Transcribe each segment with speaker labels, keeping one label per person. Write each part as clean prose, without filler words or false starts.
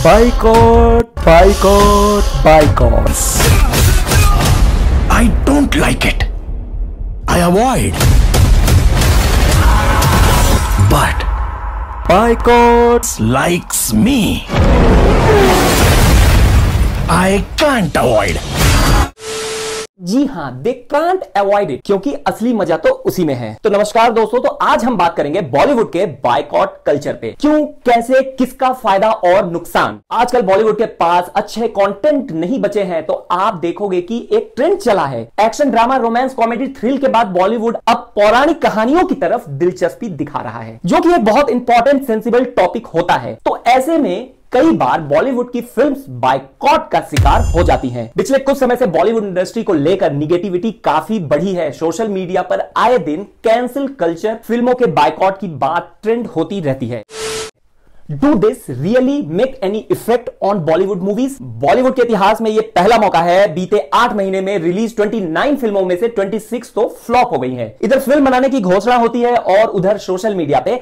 Speaker 1: Boycott, boycott, boycotts.
Speaker 2: I don't like it. I avoid. But
Speaker 1: Boycotts
Speaker 2: likes me. I can't avoid.
Speaker 3: जी हाँ, they can't avoid it, क्योंकि असली मजा तो उसी में है। तो नमस्कार दोस्तों, तो आज हम बात करेंगे बॉलीवुड के बायकॉट कल्चर पे। क्यों, कैसे, किसका फायदा और नुकसान। आजकल बॉलीवुड के पास अच्छे कंटेंट नहीं बचे हैं, तो आप देखोगे कि एक ट्रेंड चला है। Action, drama, romance, comedy, thrill के बाद बॉलीवुड अब पौराणिक कहानियों की तरफ दिलचस्पी दिखा रहा है, जो कि एक बहुत इंपॉर्टेंट सेंसिबल टॉपिक होता है। तो ऐसे में कई बार बॉलीवुड की फिल्म्स बायकॉट का शिकार हो जाती हैं। पिछले कुछ समय से बॉलीवुड इंडस्ट्री को लेकर निगेटिविटी काफी बढ़ी है। सोशल मीडिया पर आए दिन कैंसिल कल्चर, फिल्मों के बायकॉट की बात ट्रेंड होती रहती है। Do this really make any effect on Bollywood movies? Bollywood के इतिहास में यह पहला मौका है। बीते 8 महीने में रिलीज 29 फिल्मों में से 26 तो फ्लॉप हो गई हैं। इधर फिल्म बनाने की घोषणा होती है और उधर सोशल मीडिया पे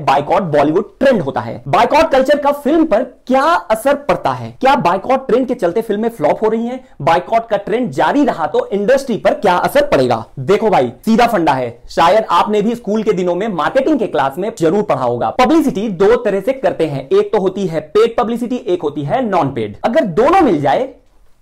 Speaker 3: #बायकॉट बॉलीवुड ट्रेंड होता है। बायकॉट कल्चर का फिल्म पर क्या असर पड़ता है? क्या बायकॉट ट्रेंड के चलते फिल्में फ्लॉप हो रही हैं? बायकॉट का ट्रेंड जारी रहा तो इंडस्ट्री पर क्या असर पड़ेगा? देखो भाई, सीधा फंडा है। शायद आपने भी स्कूल के दिनों में मार्केटिंग के क्लास में जरूर पढ़ा होगा। पब्लिसिटी दो तरह से करते हैं, एक तो होती है पेड पब्लिसिटी, एक होती है नॉन पेड। अगर दोनों मिल जाए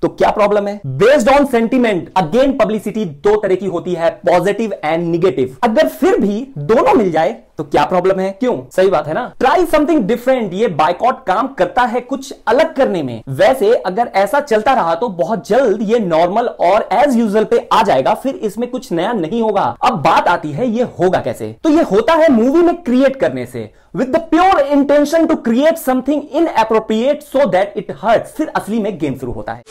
Speaker 3: तो क्या प्रॉब्लम है? Based on sentiment, again publicity दो तरह की होती है, पॉजिटिव एंड निगेटिव। अगर फिर भी दोनों मिल जाए तो क्या प्रॉब्लम है? क्यों? सही बात है ना। Try something different. ये बायकॉट काम करता है कुछ अलग करने में। वैसे अगर ऐसा चलता रहा तो बहुत जल्द ये नॉर्मल और एज यूजुअल पे आ जाएगा, फिर इसमें कुछ नया नहीं होगा। अब बात आती है ये होगा कैसे? तो ये होता है मूवी में क्रिएट करने से, with the pure intention to create something inappropriate so that it hurts. फिर असली में गेम शुरू होता है।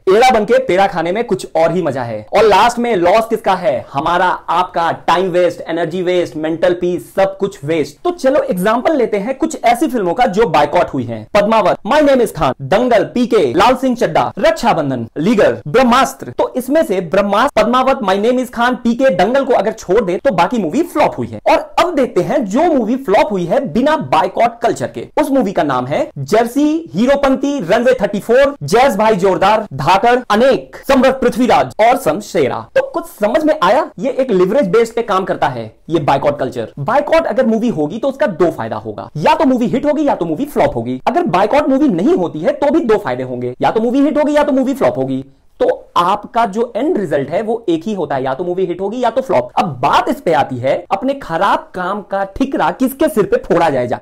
Speaker 3: एड़ा बनके पेड़ा खाने में कुछ और ही मजा है, और लास्ट में लॉस किसका है? हमारा, आपका। Time waste, energy waste, mental peace, सब कुछ वेस्ट। तो चलो एग्जांपल लेते हैं कुछ ऐसी फिल्मों का जो बायकॉट हुई हैं। Padmavat, My Name Is Khan, Dangal, PK, Laal Singh Chaddha, Rakshabandhan, Liger, Brahmastra. तो इसमें से Brahmastra, Padmavat, My Name Is Khan, PK, Dangal को अगर छोड़ दे तो बाकी मूवी फ्लॉप हुई है। और अब देखते हैं जो मूवी फ्लॉप हुई है बिना बायकॉट कल्चर के। उस मूवी का नाम है जर्सी, हीरोपंती, रनवे 34, जैज भाई जोरदार, अनेक, सम्राट पृथ्वीराज और शमशेरा। तो कुछ समझ में आया? ये एक लिवरेज बेस पे काम करता है ये बायकॉट कल्चर। बायकॉट अगर मूवी होगी तो उसका दो फायदा होगा, या तो मूवी हिट होगी या तो मूवी फ्लॉप होगी। अगर बायकॉट मूवी नहीं होती है तो भी दो फायदे होंगे, या तो मूवी हिट होगी या तो मूवी फ्लॉप होगी। तो आपका जो एंड रिजल्ट है वो एक ही होता है, या तो मूवी हिट होगी या तो फ्लॉप। अब बात इस पे आती है, अपने खराब काम का ठिकरा किसके सिर पे फोड़ा जाएगा।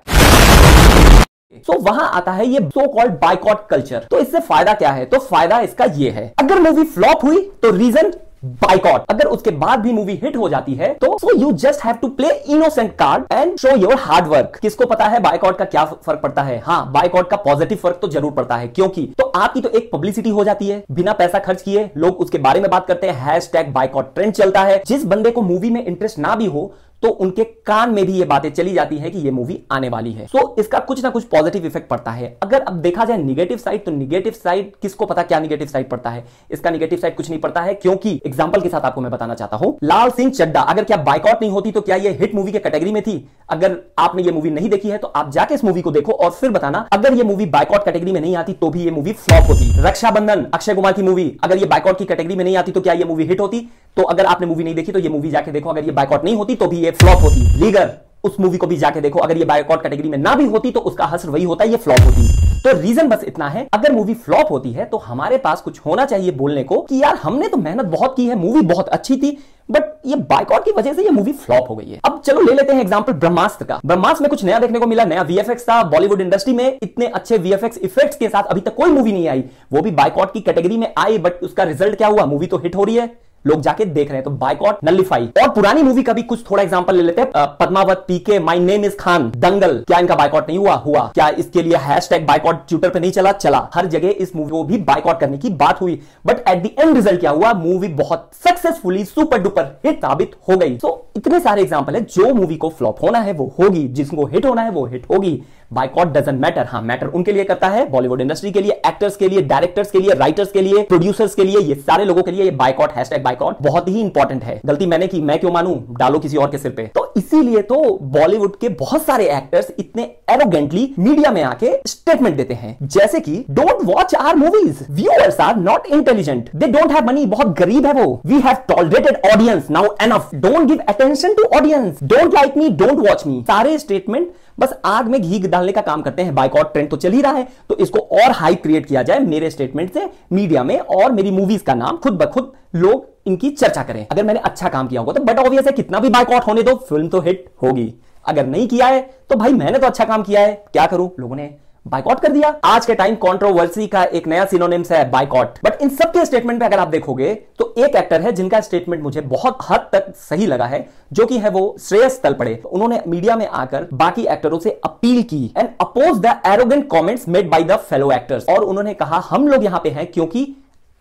Speaker 3: तो वहां आता है ये सो कॉल्ड बायकॉट कल्चर। तो इससे फायदा क्या है? तो फायदा इसका ये है, अगर मूवी फ्लॉप हुई तो रीजन बायकॉट। अगर उसके बाद भी मूवी हिट हो जाती है तो so you just have to play innocent card and show your hard work. किसको पता है बायकॉट का क्या फर्क पड़ता है? हाँ, बायकॉट का पॉजिटिव फर्क तो जरूर पड़ता है, क्योंकि तो आपकी तो एक पब्लिसिटी हो जाती है, बिना पैसा खर्च किए लोग उसके बारे में बात करते हैं, #बायकॉट ट्रेंड चलता है। जिस बंदे को मूवी में इंटरेस्ट ना भी हो तो उनके कान में भी ये बातें चली जाती है कि ये मूवी आने वाली है। सो इसका कुछ ना कुछ पॉजिटिव इफेक्ट पड़ता है। अगर अब देखा जाए निगेटिव साइड, तो निगेटिव साइड किसको पता क्या निगेटिव साइड पड़ता है? इसका निगेटिव साइड कुछ नहीं पड़ता है, क्योंकि एग्जांपल के साथ आपको मैं बताना चाहता हूं। लाल सिंह चड्ढा अगर क्या बायकॉट नहीं होती तो क्या ये हिट मूवी के कैटेगरी में थी? अगर आपने ये मूवी नहीं देखी है तो आप जाके इस मूवी को देखो और फिर बताना, अगर ये मूवी बायकॉट कैटेगरी में नहीं आती तो भी ये मूवी फ्लॉप होती। रक्षाबंधन, अक्षय कुमार की मूवी, अगर ये बायकॉट की कैटेगरी में नहीं आती तो क्या ये मूवी हिट होती? तो अगर आपने मूवी नहीं देखी तो ये मूवी जाके देखो, अगर ये बायकॉट नहीं होती तो भी ये फ्लॉप होती। लीगर, उस मूवी को भी जाके देखो, अगर ये बायकॉट कैटेगरी में ना भी होती तो उसका हश्र वही होता है, ये फ्लॉप होती। तो रीजन बस इतना है, अगर मूवी फ्लॉप होती है तो हमारे पास कुछ होना चाहिए बोलने को कि यार हमने तो मेहनत बहुत की है, मूवी बहुत अच्छी थी, बट ये बायकॉट की वजह से ये मूवी फ्लॉप हो गई है। अब चलो ले लेते हैं एग्जांपल ब्रह्मास्त्र का। ब्रह्मास्त्र में कुछ नया देखने को मिला, नया वीएफएक्स था। बॉलीवुड इंडस्ट्री में इतने अच्छे वीएफएक्स इफेक्ट्स के साथ अभी तक कोई मूवी नहीं आई, वो भी बायकॉट की कैटेगरी में आई, बट उसका रिजल्ट क्या हुआ? मूवी तो हिट हो रही है, लोग जाके देख रहे हैं, तो बायकॉट नलिफाई। और पुरानी मूवी का भी कुछ थोड़ा एग्जांपल ले लेते हैं। पद्मावत, पीके, माय नेम इज खान, दंगल, क्या इनका बायकॉट नहीं हुआ? हुआ। क्या इसके लिए #बायकॉट ट्विटर पे नहीं चला? चला। हर जगह इस मूवी को भी बायकॉट करने की बात हुई, but at the end result क्या हुआ? मूवी बहुत सक्सेसफुली सुपर डुपर हिट साबित हो गई। तो इतने सारे एग्जांपल है, जो मूवी को फ्लॉप होना है वो होगी, जिसको हिट होना है वो हिट होगी। Boycott doesn't matter. हाँ, मैटर उनके लिए करता है, बॉलीवुड इंडस्ट्री के लिए, एक्टर्स के लिए, डायरेक्टर्स के लिए, राइटर्स के लिए, प्रोड्यूसर्स के लिए, ये सारे लोगों के लिए ये बायकॉट बायकॉट बहुत ही इंपॉर्टेंट है। गलती मैंने की, मैं क्यों मानूं, डालो किसी और के सिर पे। तो इसीलिए तो बॉलीवुड के बहुत सारे एक्टर्स इतने एरोगेंटली मीडिया में आके स्टेटमेंट देते हैं, जैसे कि don't watch our movies, viewers are not intelligent, they don't have money, बहुत गरीब है वो, we have tolerated audience, now enough, don't give attention to audience, don't like me, don't watch me. सारे स्टेटमेंट बस आग में घी डालने का काम करते हैं। बायकॉट ट्रेंड तो चल ही रहा है, तो इसको और हाइप क्रिएट किया जाए मेरे स्टेटमेंट से मीडिया में, और मेरी मूवीज का नाम खुद ब खुद लोग इनकी चर्चा करें। अगर मैंने अच्छा काम किया होगा तो बट ऑब्वियस है, कितना भी बायकॉट होने दो, फिल्म तो हिट होगी। अगर नहीं किया है तो भाई मैंने तो अच्छा काम किया है, क्या करूं, लोगों ने बायकॉट कर दिया। आज के टाइम कंट्रोवर्सी का एक नया सिनोनिम्स है बायकॉट। बट इन सबके स्टेटमेंट पे अगर आप देखोगे तो एक एक्टर है जिनका स्टेटमेंट मुझे बहुत हद तक सही लगा है, जो कि है वो श्रेयस तलपड़े। उन्होंने मीडिया में आकर बाकी एक्टरों से अपील की and oppose the arrogant comments made by the fellow actors, और उन्होंने कहा हम लोग यहां पे हैं क्योंकि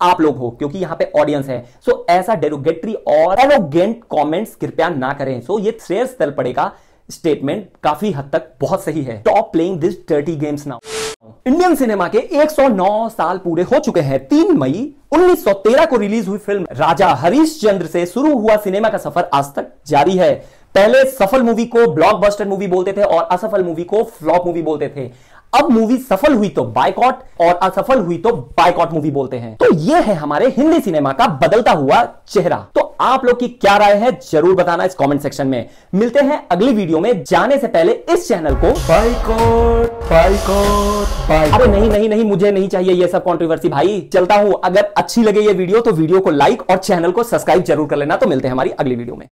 Speaker 3: आप लोग हो, क्योंकि यहां पे ऑडियंस है। सो ऐसा डेरोगेटरी और एरोगेंट कमेंट्स कृपया ना करें। सो ये श्रेयस तलपड़े का स्टेटमेंट काफी हद तक बहुत सही है। Stop playing this dirty games now. Indian cinema के 109 साल पूरे हो चुके हैं। 3 मई 1913 को रिलीज हुई फिल्म राजा हरिश्चंद्र से शुरू हुआ सिनेमा का सफर आज तक जारी है। पहले सफल मूवी को ब्लॉकबस्टर मूवी बोलते थे और असफल मूवी को फ्लॉप मूवी बोलते थे। अब मूवी सफल हुई तो बायकॉट और असफल हुई तो बायकॉट मूवी बोलते हैं। तो यह है हमारे हिंदी सिनेमा का बदलता हुआ चेहरा। तो आप लोग की क्या राय है जरूर बताना इस कमेंट सेक्शन में। मिलते हैं अगली वीडियो में। जाने से पहले इस चैनल को
Speaker 1: बायकॉट बायकॉट बायकॉट।
Speaker 3: अरे नहीं, मुझे नहीं चाहिए ये सब कंट्रोवर्सी भाई। चलता हूं। अगर अच्छी लगे ये वीडियो तो वीडियो को लाइक और चैनल को सब्सक्राइब जरूर कर लेना। तो मिलते हैं हमारी अगली वीडियो में।